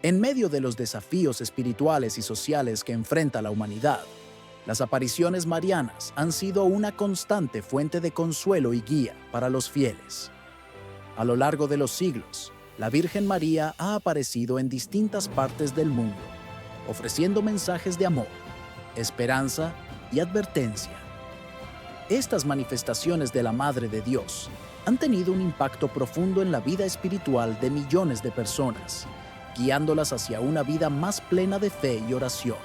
En medio de los desafíos espirituales y sociales que enfrenta la humanidad, las apariciones marianas han sido una constante fuente de consuelo y guía para los fieles. A lo largo de los siglos, la Virgen María ha aparecido en distintas partes del mundo, ofreciendo mensajes de amor, esperanza y advertencia. Estas manifestaciones de la Madre de Dios han tenido un impacto profundo en la vida espiritual de millones de personas, guiándolas hacia una vida más plena de fe y oración.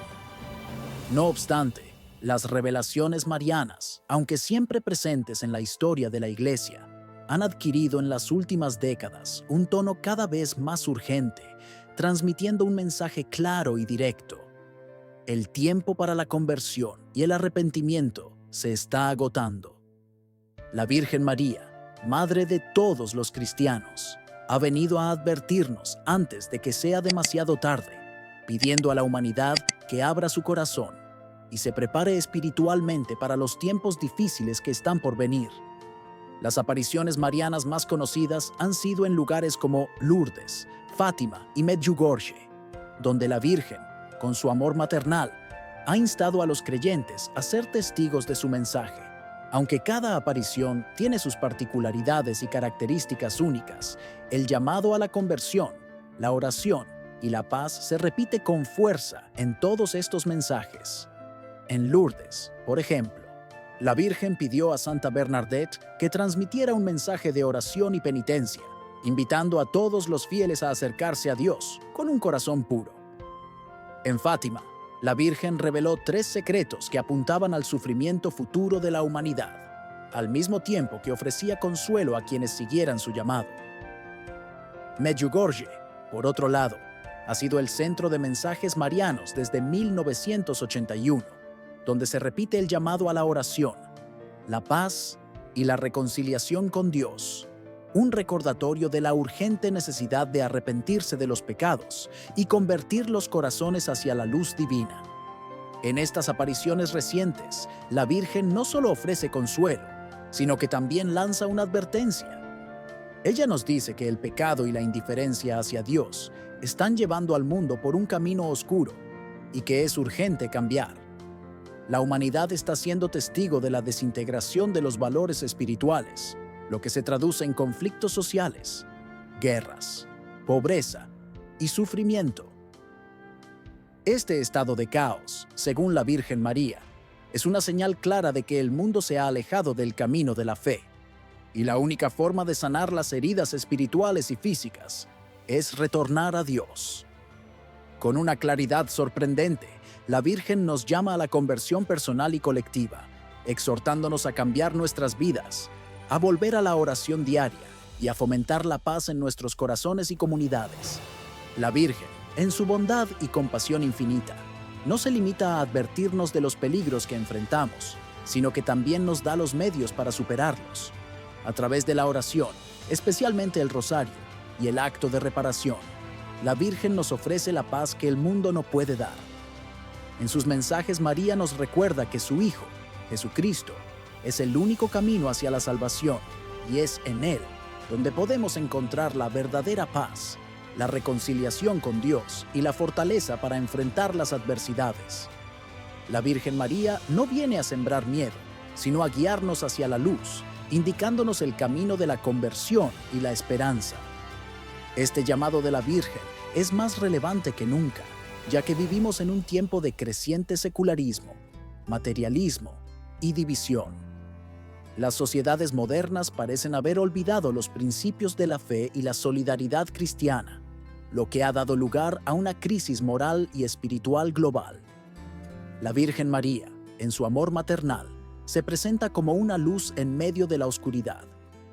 No obstante, las revelaciones marianas, aunque siempre presentes en la historia de la Iglesia, han adquirido en las últimas décadas un tono cada vez más urgente, transmitiendo un mensaje claro y directo. El tiempo para la conversión y el arrepentimiento se está agotando. La Virgen María, Madre de todos los cristianos, ha venido a advertirnos antes de que sea demasiado tarde, pidiendo a la humanidad que abra su corazón y se prepare espiritualmente para los tiempos difíciles que están por venir. Las apariciones marianas más conocidas han sido en lugares como Lourdes, Fátima y Medjugorje, donde la Virgen, con su amor maternal, ha instado a los creyentes a ser testigos de su mensaje. Aunque cada aparición tiene sus particularidades y características únicas, el llamado a la conversión, la oración y la paz se repite con fuerza en todos estos mensajes. En Lourdes, por ejemplo, la Virgen pidió a Santa Bernadette que transmitiera un mensaje de oración y penitencia, invitando a todos los fieles a acercarse a Dios con un corazón puro. En Fátima, la Virgen reveló 3 secretos que apuntaban al sufrimiento futuro de la humanidad, al mismo tiempo que ofrecía consuelo a quienes siguieran su llamado. Medjugorje, por otro lado, ha sido el centro de mensajes marianos desde 1981, donde se repite el llamado a la oración, la paz y la reconciliación con Dios, un recordatorio de la urgente necesidad de arrepentirse de los pecados y convertir los corazones hacia la luz divina. En estas apariciones recientes, la Virgen no solo ofrece consuelo, sino que también lanza una advertencia. Ella nos dice que el pecado y la indiferencia hacia Dios están llevando al mundo por un camino oscuro y que es urgente cambiar. La humanidad está siendo testigo de la desintegración de los valores espirituales, lo que se traduce en conflictos sociales, guerras, pobreza y sufrimiento. Este estado de caos, según la Virgen María, es una señal clara de que el mundo se ha alejado del camino de la fe, y la única forma de sanar las heridas espirituales y físicas es retornar a Dios. Con una claridad sorprendente, la Virgen nos llama a la conversión personal y colectiva, exhortándonos a cambiar nuestras vidas, a volver a la oración diaria y a fomentar la paz en nuestros corazones y comunidades. La Virgen, en su bondad y compasión infinita, no se limita a advertirnos de los peligros que enfrentamos, sino que también nos da los medios para superarlos. A través de la oración, especialmente el rosario y el acto de reparación, la Virgen nos ofrece la paz que el mundo no puede dar. En sus mensajes, María nos recuerda que su Hijo, Jesucristo, es el único camino hacia la salvación y es en Él donde podemos encontrar la verdadera paz, la reconciliación con Dios y la fortaleza para enfrentar las adversidades. La Virgen María no viene a sembrar miedo, sino a guiarnos hacia la luz, indicándonos el camino de la conversión y la esperanza. Este llamado de la Virgen es más relevante que nunca, ya que vivimos en un tiempo de creciente secularismo, materialismo y división. Las sociedades modernas parecen haber olvidado los principios de la fe y la solidaridad cristiana, lo que ha dado lugar a una crisis moral y espiritual global. La Virgen María, en su amor maternal, se presenta como una luz en medio de la oscuridad,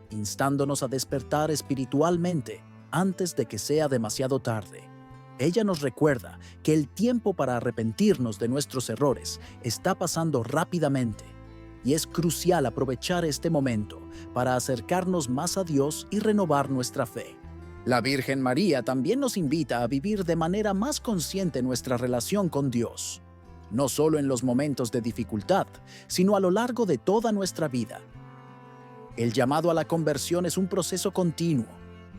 instándonos a despertar espiritualmente antes de que sea demasiado tarde. Ella nos recuerda que el tiempo para arrepentirnos de nuestros errores está pasando rápidamente y es crucial aprovechar este momento para acercarnos más a Dios y renovar nuestra fe. La Virgen María también nos invita a vivir de manera más consciente nuestra relación con Dios, no solo en los momentos de dificultad, sino a lo largo de toda nuestra vida. El llamado a la conversión es un proceso continuo,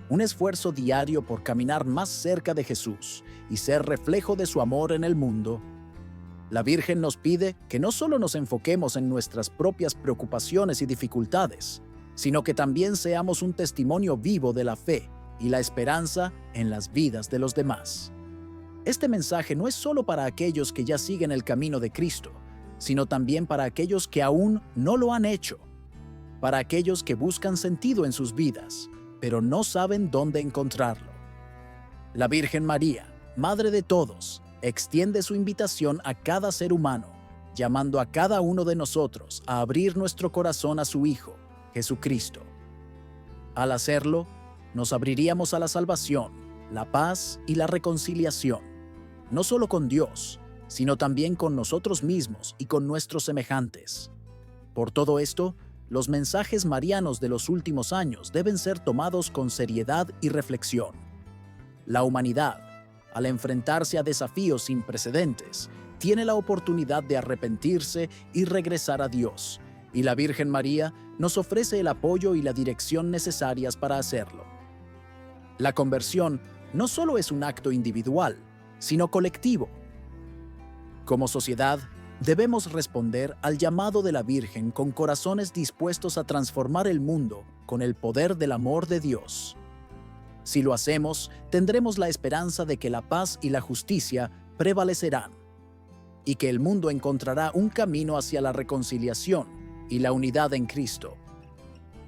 un esfuerzo diario por caminar más cerca de Jesús y ser reflejo de su amor en el mundo. La Virgen nos pide que no solo nos enfoquemos en nuestras propias preocupaciones y dificultades, sino que también seamos un testimonio vivo de la fe y la esperanza en las vidas de los demás. Este mensaje no es solo para aquellos que ya siguen el camino de Cristo, sino también para aquellos que aún no lo han hecho, para aquellos que buscan sentido en sus vidas, pero no saben dónde encontrarlo. La Virgen María, Madre de todos, extiende su invitación a cada ser humano, llamando a cada uno de nosotros a abrir nuestro corazón a su Hijo, Jesucristo. Al hacerlo, nos abriríamos a la salvación, la paz y la reconciliación, no solo con Dios, sino también con nosotros mismos y con nuestros semejantes. Por todo esto, los mensajes marianos de los últimos años deben ser tomados con seriedad y reflexión. La humanidad, al enfrentarse a desafíos sin precedentes, tiene la oportunidad de arrepentirse y regresar a Dios, y la Virgen María nos ofrece el apoyo y la dirección necesarias para hacerlo. La conversión no solo es un acto individual, sino colectivo. Como sociedad, debemos responder al llamado de la Virgen con corazones dispuestos a transformar el mundo con el poder del amor de Dios. Si lo hacemos, tendremos la esperanza de que la paz y la justicia prevalecerán, y que el mundo encontrará un camino hacia la reconciliación y la unidad en Cristo.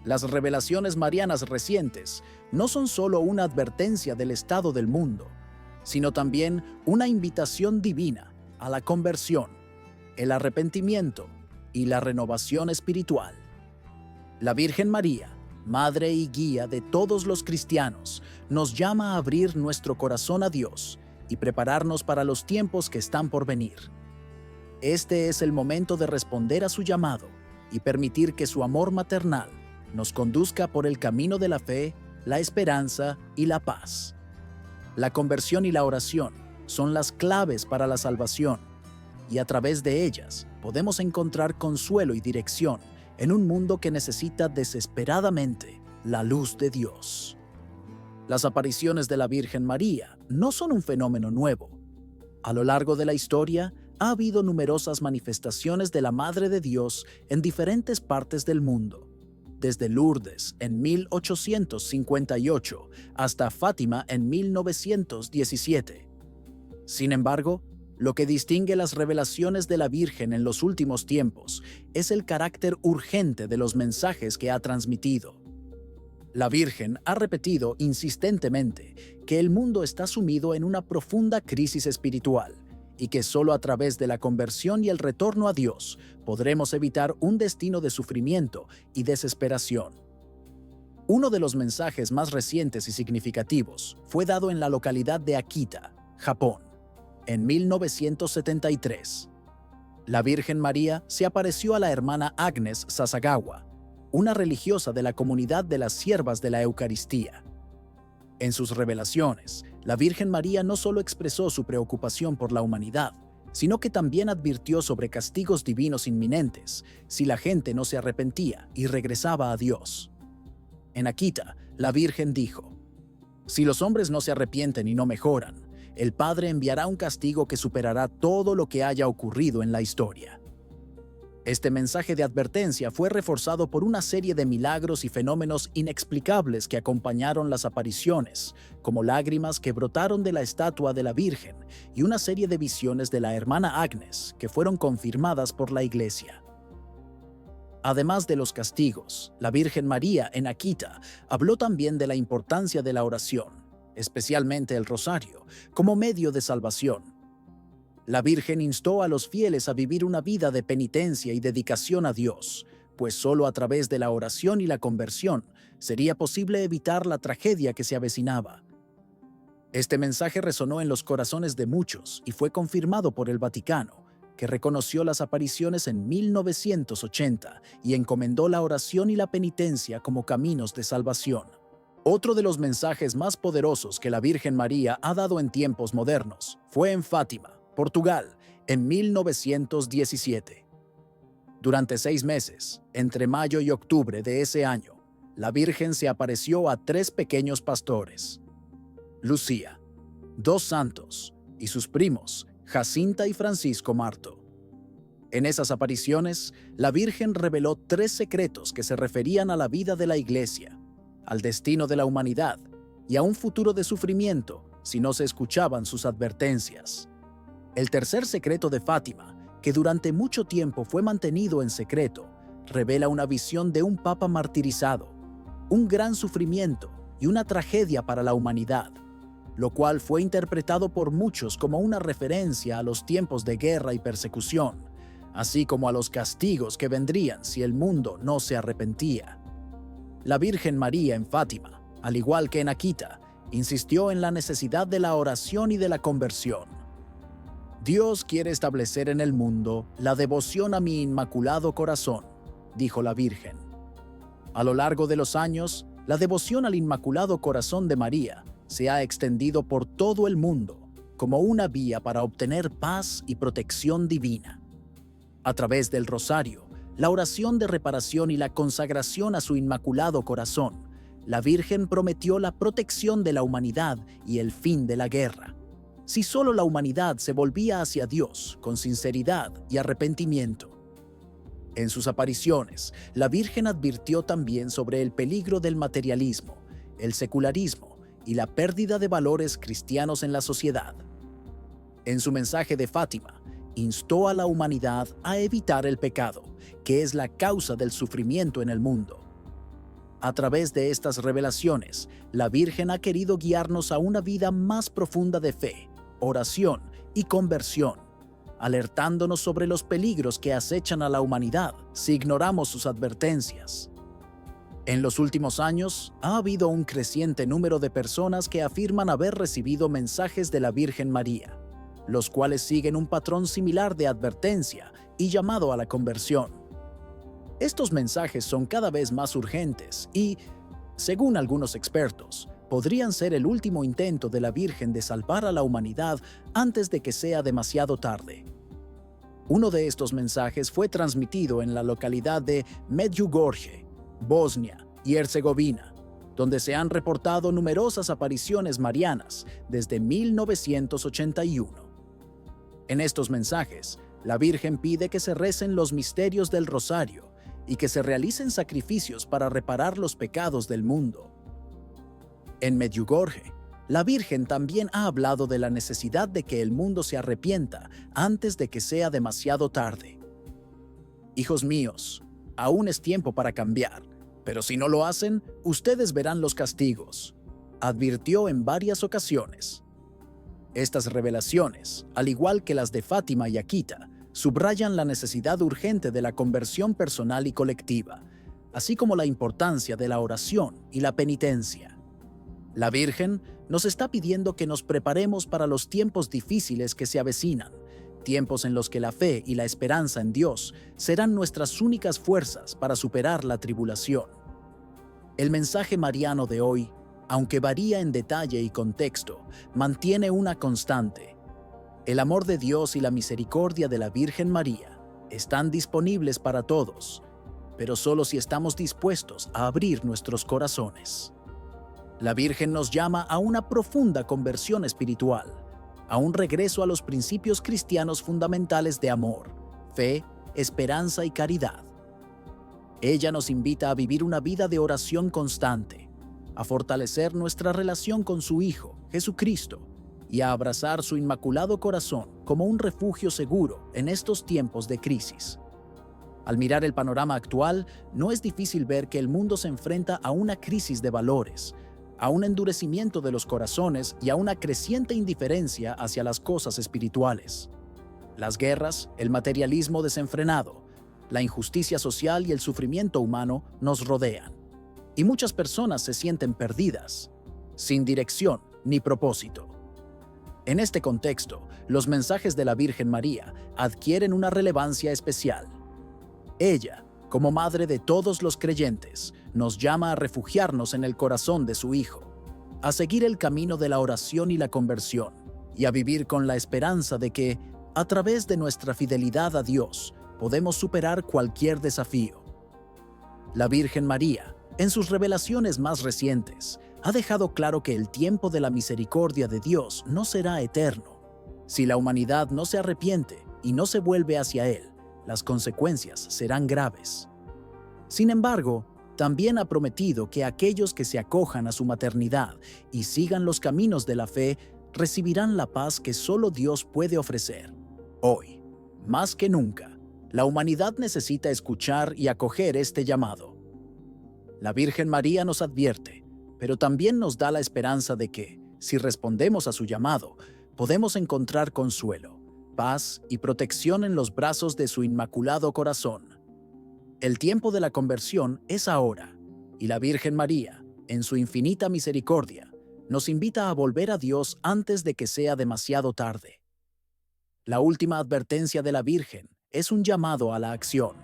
Las revelaciones marianas recientes no son solo una advertencia del estado del mundo, sino también una invitación divina a la conversión, el arrepentimiento y la renovación espiritual. La Virgen María, Madre y guía de todos los cristianos, nos llama a abrir nuestro corazón a Dios y prepararnos para los tiempos que están por venir. Este es el momento de responder a su llamado y permitir que su amor maternal nos conduzca por el camino de la fe, la esperanza y la paz. La conversión y la oración son las claves para la salvación, y a través de ellas podemos encontrar consuelo y dirección en un mundo que necesita desesperadamente la luz de Dios. Las apariciones de la Virgen María no son un fenómeno nuevo. A lo largo de la historia, ha habido numerosas manifestaciones de la Madre de Dios en diferentes partes del mundo, desde Lourdes en 1858 hasta Fátima en 1917. Sin embargo, lo que distingue las revelaciones de la Virgen en los últimos tiempos es el carácter urgente de los mensajes que ha transmitido. La Virgen ha repetido insistentemente que el mundo está sumido en una profunda crisis espiritual y que solo a través de la conversión y el retorno a Dios podremos evitar un destino de sufrimiento y desesperación. Uno de los mensajes más recientes y significativos fue dado en la localidad de Akita, Japón, en 1973. La Virgen María se apareció a la hermana Agnes Sasagawa, una religiosa de la comunidad de las Siervas de la Eucaristía. En sus revelaciones, la Virgen María no solo expresó su preocupación por la humanidad, sino que también advirtió sobre castigos divinos inminentes si la gente no se arrepentía y regresaba a Dios. En Akita, la Virgen dijo: "Si los hombres no se arrepienten y no mejoran, el Padre enviará un castigo que superará todo lo que haya ocurrido en la historia". Este mensaje de advertencia fue reforzado por una serie de milagros y fenómenos inexplicables que acompañaron las apariciones, como lágrimas que brotaron de la estatua de la Virgen y una serie de visiones de la hermana Agnes que fueron confirmadas por la Iglesia. Además de los castigos, la Virgen María en Akita habló también de la importancia de la oración, especialmente el rosario, como medio de salvación. La Virgen instó a los fieles a vivir una vida de penitencia y dedicación a Dios, pues solo a través de la oración y la conversión sería posible evitar la tragedia que se avecinaba. Este mensaje resonó en los corazones de muchos y fue confirmado por el Vaticano, que reconoció las apariciones en 1980 y encomendó la oración y la penitencia como caminos de salvación. Otro de los mensajes más poderosos que la Virgen María ha dado en tiempos modernos fue en Fátima, Portugal, en 1917. Durante 6 meses, entre mayo y octubre de ese año, la Virgen se apareció a 3 pequeños pastores: Lucía, 2 santos, y sus primos, Jacinta y Francisco Marto. En esas apariciones, la Virgen reveló 3 secretos que se referían a la vida de la Iglesia, al destino de la humanidad y a un futuro de sufrimiento si no se escuchaban sus advertencias. El tercer secreto de Fátima, que durante mucho tiempo fue mantenido en secreto, revela una visión de un papa martirizado, un gran sufrimiento y una tragedia para la humanidad, lo cual fue interpretado por muchos como una referencia a los tiempos de guerra y persecución, así como a los castigos que vendrían si el mundo no se arrepentía. La Virgen María en Fátima, al igual que en Akita, insistió en la necesidad de la oración y de la conversión. Dios quiere establecer en el mundo la devoción a mi Inmaculado Corazón, dijo la Virgen. A lo largo de los años, la devoción al Inmaculado Corazón de María se ha extendido por todo el mundo como una vía para obtener paz y protección divina. A través del rosario, la oración de reparación y la consagración a su Inmaculado Corazón, la Virgen prometió la protección de la humanidad y el fin de la guerra. Si solo la humanidad se volvía hacia Dios con sinceridad y arrepentimiento. En sus apariciones, la Virgen advirtió también sobre el peligro del materialismo, el secularismo y la pérdida de valores cristianos en la sociedad. En su mensaje de Fátima, instó a la humanidad a evitar el pecado, que es la causa del sufrimiento en el mundo. A través de estas revelaciones, la Virgen ha querido guiarnos a una vida más profunda de fe, oración y conversión, alertándonos sobre los peligros que acechan a la humanidad si ignoramos sus advertencias. En los últimos años, ha habido un creciente número de personas que afirman haber recibido mensajes de la Virgen María, los cuales siguen un patrón similar de advertencia y llamado a la conversión. Estos mensajes son cada vez más urgentes y, según algunos expertos, podrían ser el último intento de la Virgen de salvar a la humanidad antes de que sea demasiado tarde. Uno de estos mensajes fue transmitido en la localidad de Medjugorje, Bosnia y Herzegovina, donde se han reportado numerosas apariciones marianas desde 1981. En estos mensajes, la Virgen pide que se recen los misterios del rosario y que se realicen sacrificios para reparar los pecados del mundo. En Medjugorje, la Virgen también ha hablado de la necesidad de que el mundo se arrepienta antes de que sea demasiado tarde. Hijos míos, aún es tiempo para cambiar, pero si no lo hacen, ustedes verán los castigos, advirtió en varias ocasiones. Estas revelaciones, al igual que las de Fátima y Akita, subrayan la necesidad urgente de la conversión personal y colectiva, así como la importancia de la oración y la penitencia. La Virgen nos está pidiendo que nos preparemos para los tiempos difíciles que se avecinan, tiempos en los que la fe y la esperanza en Dios serán nuestras únicas fuerzas para superar la tribulación. El mensaje mariano de hoy, aunque varía en detalle y contexto, mantiene una constante. El amor de Dios y la misericordia de la Virgen María están disponibles para todos, pero solo si estamos dispuestos a abrir nuestros corazones. La Virgen nos llama a una profunda conversión espiritual, a un regreso a los principios cristianos fundamentales de amor, fe, esperanza y caridad. Ella nos invita a vivir una vida de oración constante, a fortalecer nuestra relación con su Hijo, Jesucristo, y a abrazar su Inmaculado Corazón como un refugio seguro en estos tiempos de crisis. Al mirar el panorama actual, no es difícil ver que el mundo se enfrenta a una crisis de valores, a un endurecimiento de los corazones y a una creciente indiferencia hacia las cosas espirituales. Las guerras, el materialismo desenfrenado, la injusticia social y el sufrimiento humano nos rodean, y muchas personas se sienten perdidas, sin dirección ni propósito. En este contexto, los mensajes de la Virgen María adquieren una relevancia especial. Ella, como madre de todos los creyentes, nos llama a refugiarnos en el corazón de su Hijo, a seguir el camino de la oración y la conversión, y a vivir con la esperanza de que, a través de nuestra fidelidad a Dios, podemos superar cualquier desafío. La Virgen María, En sus revelaciones más recientes, ha dejado claro que el tiempo de la misericordia de Dios no será eterno. Si la humanidad no se arrepiente y no se vuelve hacia Él, las consecuencias serán graves. Sin embargo, también ha prometido que aquellos que se acojan a su maternidad y sigan los caminos de la fe recibirán la paz que solo Dios puede ofrecer. Hoy, más que nunca, la humanidad necesita escuchar y acoger este llamado. La Virgen María nos advierte, pero también nos da la esperanza de que, si respondemos a su llamado, podemos encontrar consuelo, paz y protección en los brazos de su Inmaculado Corazón. El tiempo de la conversión es ahora, y la Virgen María, en su infinita misericordia, nos invita a volver a Dios antes de que sea demasiado tarde. La última advertencia de la Virgen es un llamado a la acción.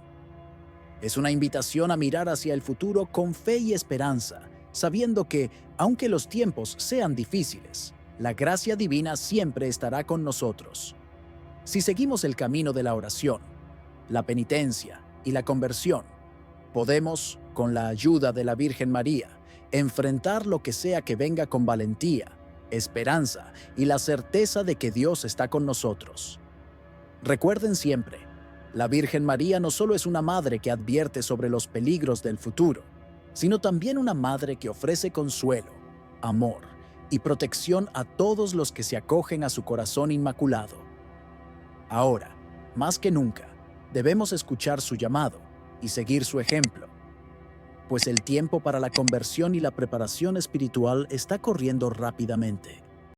Es una invitación a mirar hacia el futuro con fe y esperanza, sabiendo que, aunque los tiempos sean difíciles, la gracia divina siempre estará con nosotros. Si seguimos el camino de la oración, la penitencia y la conversión, podemos, con la ayuda de la Virgen María, enfrentar lo que sea que venga con valentía, esperanza y la certeza de que Dios está con nosotros. Recuerden siempre, la Virgen María no solo es una madre que advierte sobre los peligros del futuro, sino también una madre que ofrece consuelo, amor y protección a todos los que se acogen a su corazón inmaculado. Ahora, más que nunca, debemos escuchar su llamado y seguir su ejemplo, pues el tiempo para la conversión y la preparación espiritual está corriendo rápidamente.